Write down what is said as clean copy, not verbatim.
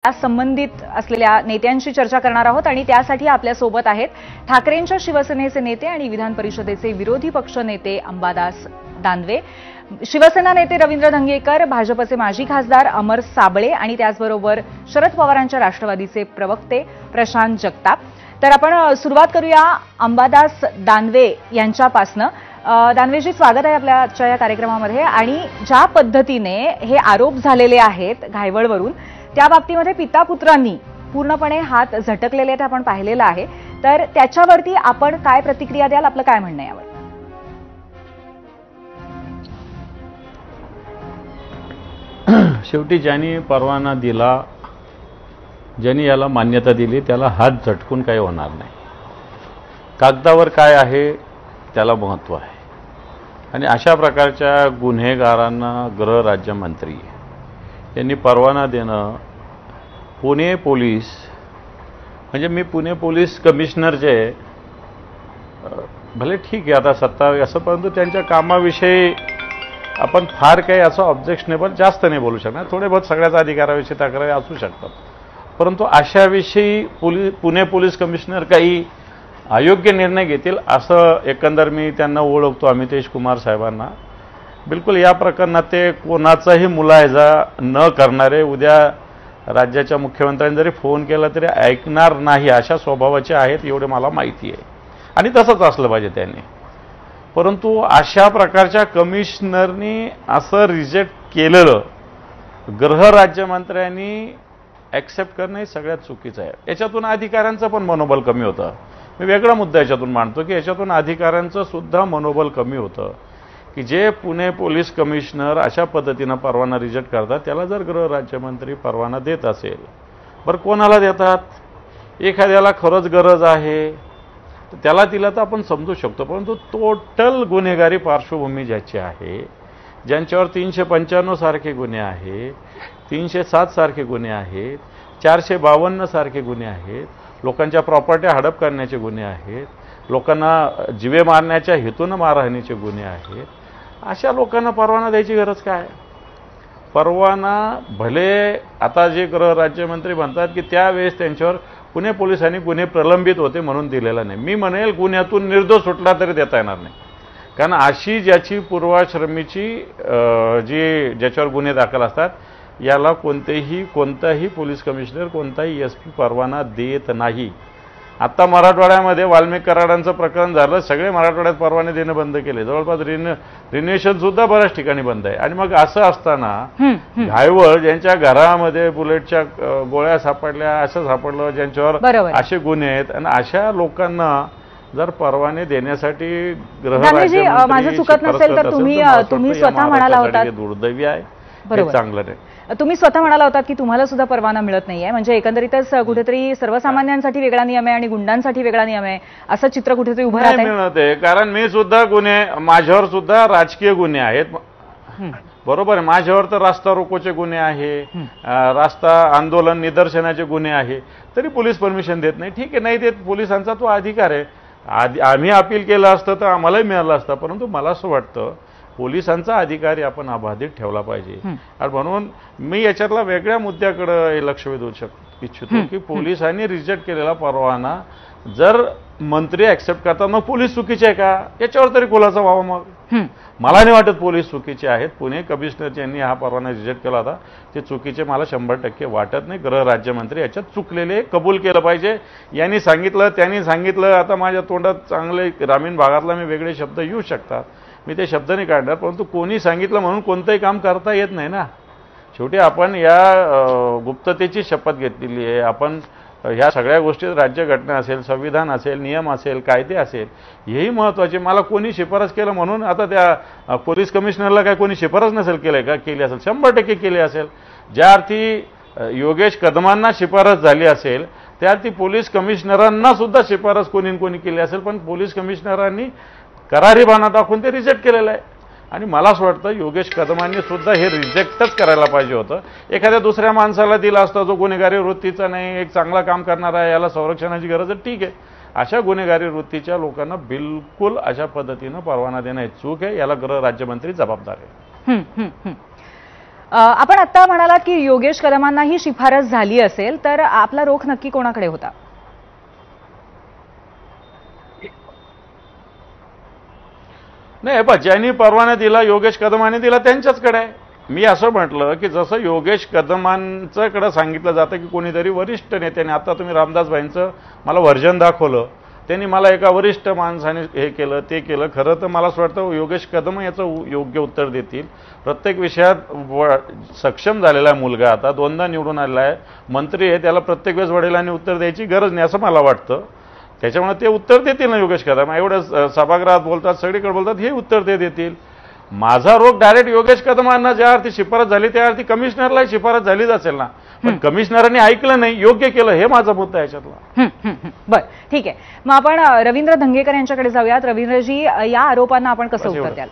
या संबंधित असलेल्या नेत्यांशी चर्चा करणार आहोत आणि त्यासाठी आपल्या सोबत आहेत ठाकरेंच्या शिवसेनेचे नेते आणि विधान परिषदेचे विरोधी पक्ष नेते अंबादास दानवे, शिवसेना नेते रवींद्र धंगेकर, भाजपचे माजी खासदार अमर साबळे आणि त्याचबरोबर शरद पवारांच्या राष्ट्रवादीचे प्रवक्ते प्रशांत जगताप। तर आपण सुरुवात करूया अंबादास दानवे यांच्यापासून। दानवेजी, स्वागत आहे आपल्या आजच्या या कार्यक्रमामध्ये। आणि ज्या पद्धतीने हे आरोप झालेले आहेत घायवळवरून, त्या बाबतीमध्ये पिता पुत्रांनी पूर्णपणे हात झटकलेले आहेत, आपण पाहिलेलं आहे। तर त्याच्यावरती आपण काय प्रतिक्रिया द्याल, आपलं काय म्हणणं यावर? शेवटी ज्यांनी परवाना दिला, ज्यांनी याला मान्यता दिली, त्याला हात झटकून काही होणार नाही। कागदावर काय आहे त्याला महत्त्व आहे। आणि अशा प्रकारच्या गुन्हेगारांना गृह राज्यमंत्री यांनी परवाना देणं, पुणे पोलीस म्हणजे मी पुणे पोलीस कमिशनरचे भले ठीक आहे, आता सत्ता असं, परंतु त्यांच्या कामाविषयी आपण फार काही असं ऑब्जेक्शनेबल जास्त नाही बोलू शकणार। थोडे बहुत सगळ्याच अधिकाराविषयी तक्रारी असू शकतात, परंतु अशाविषयी पुणे पोलीस कमिशनर काही अयोग्य निर्णय घेतील असं एकंदर मी त्यांना ओळखतो, अमितेश कुमार साहेबांना। बिलकुल या प्रकरणात ते कोणाचाही मुलायजा न करणारे, उद्या राज्याच्या मुख्यमंत्र्यांनी जरी फोन केला तरी ऐकणार नाही अशा स्वभावाचे आहेत, एवढे मला माहिती आहे। आणि तसंच असलं पाहिजे त्यांनी। परंतु अशा प्रकारच्या कमिशनरनी असं रिजेक्ट केलेलं गृह राज्यमंत्र्यांनी ॲक्सेप्ट करणं हे सगळ्यात चुकीचं आहे। याच्यातून अधिकाऱ्यांचं पण मनोबल कमी होतं। मी वेगळा मुद्दा याच्यातून मांडतो की याच्यातून अधिकाऱ्यांचं सुद्धा मनोबल कमी होतं की जे पुणे पोलीस कमिशनर अशा पद्धतीनं परवाना रिजेक्ट करतात, त्याला जर गृह राज्यमंत्री परवाना देत असेल, बरं कोणाला देतात? एखाद्याला खरंच गरज आहे तर त्याला दिला तर आपण समजू शकतो, परंतु टोटल गुन्हेगारी पार्श्वभूमी ज्याची आहे, ज्यांच्यावर 395 सारखे गुन्हे आहेत, 307 सारखे गुन्हे आहेत, 452 सारखे गुन्हे आहेत, लोकांच्या प्रॉपर्टी हडप करण्याचे गुन्हे आहेत, लोकांना जीवे मारण्याच्या हेतून मारहाणीचे गुन्हे आहेत, अशा लोकांना परवाना द्यायची गरज काय? परवाना भले आता जे गृह राज्यमंत्री म्हणतात की त्यावेळेस त्यांच्यावर पुणे पोलिसांनी गुन्हे प्रलंबित होते म्हणून दिलेला नाही। मी म्हणेल गुन्ह्यातून निर्दोष सुटला तरी देता येणार नाही, कारण अशी ज्याची पूर्वाश्रमीची ज्याच्यावर गुन्हे दाखल असतात, याला कोणताही पोलीस कमिशनर, कोणताही SP परवाना देत नाही। आता मराठवाड्यामध्ये वाल्मिक कराडांचं प्रकरण झालं, सगळे मराठवाड्यात परवाने देणं बंद केले, जवळपास रिन्युएशन सुद्धा बऱ्याच ठिकाणी बंद आहे। आणि मग असं असताना घायवळ ज्यांच्या घरामध्ये बुलेटच्या गोळ्या सापडल्या, असं सापडलं ज्यांच्यावर असे गुन्हे आहेत, आणि अशा लोकांना जर परवाने देण्यासाठी गृह राज्यमंत्री माझं चुकत नसेल तर तुम्ही स्वतः म्हणाला होता दुर्दैवी आहे, हे चांगलं नाही। तुम्ही स्वतः म्हणाला होतात की तुम्हाला सुद्धा परवाना मिळत नाहीये, म्हणजे एकंदरीतच कुठेतरी सर्वसामान्यांसाठी वेगळा नियम आहे आणि गुंडांसाठी वेगळा नियम आहे, असं चित्र कुठेतरी उभं राहत आहे। कारण मी सुद्धा माझ्यावर सुद्धा राजकीय गुन्हे आहेत, बरोबर आहे। माझ्यावर तर रास्ता रोकोचे गुन्हे आहे, रास्ता आंदोलन निदर्शनाचे गुन्हे आहे, तरी पोलीस परमिशन देत नाही। ठीक आहे, नाही देत, पोलिसांचा तो अधिकार आहे। आम्ही अपील केलं असतं तर आम्हालाही मिळालं असतं, परंतु मला असं वाटतं पोलिसांचा अधिकारी आपण अबाधित ठेवला पाहिजे। आणि म्हणून मी याच्यातला वेगळ्या मुद्द्याकडे लक्ष वेधू इच्छितो की पोलिसांनी रिजेक्ट केलेला परवाना जर मंत्री ॲक्सेप्ट करतात, मग पोलीस चुकीचे आहे का याच्यावर तरी खुलासा व्हावा। मग मला नाही वाटत पोलीस चुकीचे आहेत। पुणे कमिशनर ज्यांनी हा परवाना रिजेक्ट केला होता ते चुकीचे मला 100% वाटत नाही। गृह राज्यमंत्री याच्यात चुकलेले कबूल केलं पाहिजे। यांनी सांगितलं, त्यांनी सांगितलं, आता माझ्या तोंडात चांगले ग्रामीण भागातला मी वेगळे शब्द येऊ शकतात, मी ते शब्द नाही काढणार, परंतु कोणी सांगितलं म्हणून कोणतंही काम करता येत नाही ना। शेवटी आपण या गुप्ततेची शपथ घेतलेली आहे। आपण ह्या सगळ्या गोष्टीत राज्यघटना असेल, संविधान असेल, नियम असेल, कायदे असेल, हेही महत्त्वाचे। मला कोणी शिफारस केलं म्हणून आता त्या पोलीस कमिशनरला काय कोणी शिफारस नसेल केली असेल, 100% केली असेल। ज्या अर्थी योगेश कदमांना शिफारस झाली असेल, त्या अर्थी पोलीस कमिशनरांना सुद्धा शिफारस कोणी केली असेल, पण पोलीस कमिशनरांनी करारीबाना दाखवून ते रिजेक्ट केलेलं आहे। आणि मला असं वाटतं योगेश कदमांनी सुद्धा हे रिजेक्टच करायला पाहिजे होतं। एखाद्या दुसऱ्या माणसाला दिला असता जो गुन्हेगारी वृत्तीचा नाही, एक चांगला काम करणारा आहे, याला संरक्षणाची गरज आहे, ठीक आहे। अशा गुन्हेगारी वृत्तीच्या लोकांना बिलकुल अशा पद्धतीनं परवाना देणं हे चूक आहे, याला गृह राज्यमंत्री जबाबदार आहे। आपण आता म्हणालात की योगेश कदमांना ही शिफारस झाली असेल, तर आपला रोख नक्की कोणाकडे होता? नाही, ज्यांनी परवाना दिला योगेश कदमांनी दिला त्यांच्याचकडे आहे. मी असं म्हटलं की जसं योगेश कदमांच्याकडे सांगितलं जातं की कोणीतरी वरिष्ठ नेत्याने, आता तुम्ही रामदासभाईंचं मला व्हर्जन दाखवलं, त्यांनी मला एका वरिष्ठ माणसाने हे केलं ते केलं. खरं तर मला असं वाटतं योगेश कदम याचं योग्य उत्तर देतील. प्रत्येक विषयात सक्षम झालेला मुलगा, आता 2दा निवडून आलेला आहे, मंत्री आहे, त्याला प्रत्येक वेळेस वडिलांनी उत्तर द्यायची गरज नाही असं मला वाटतं. त्याच्यामुळे ते उत्तर देतील ना योगेश कदम. एवढं सभागृहात बोलतात, सगळीकडे बोलतात, हे उत्तर ते देतील. माझा रोग डायरेक्ट योगेश कदमांना ज्या अर्थी शिफारस झाली त्या अर्थी कमिशनरलाही शिफारस झालीच असेल ना, पण कमिशनरांनी ऐकलं नाही, योग्य केलं, हे माझा मुद्दा आहे याच्यातला. बरं, ठीक आहे. मग आपण रवींद्र धंगेकर यांच्याकडे जाऊयात. रवींद्रजी, या आरोपांना आपण कसं उत्तर द्याल?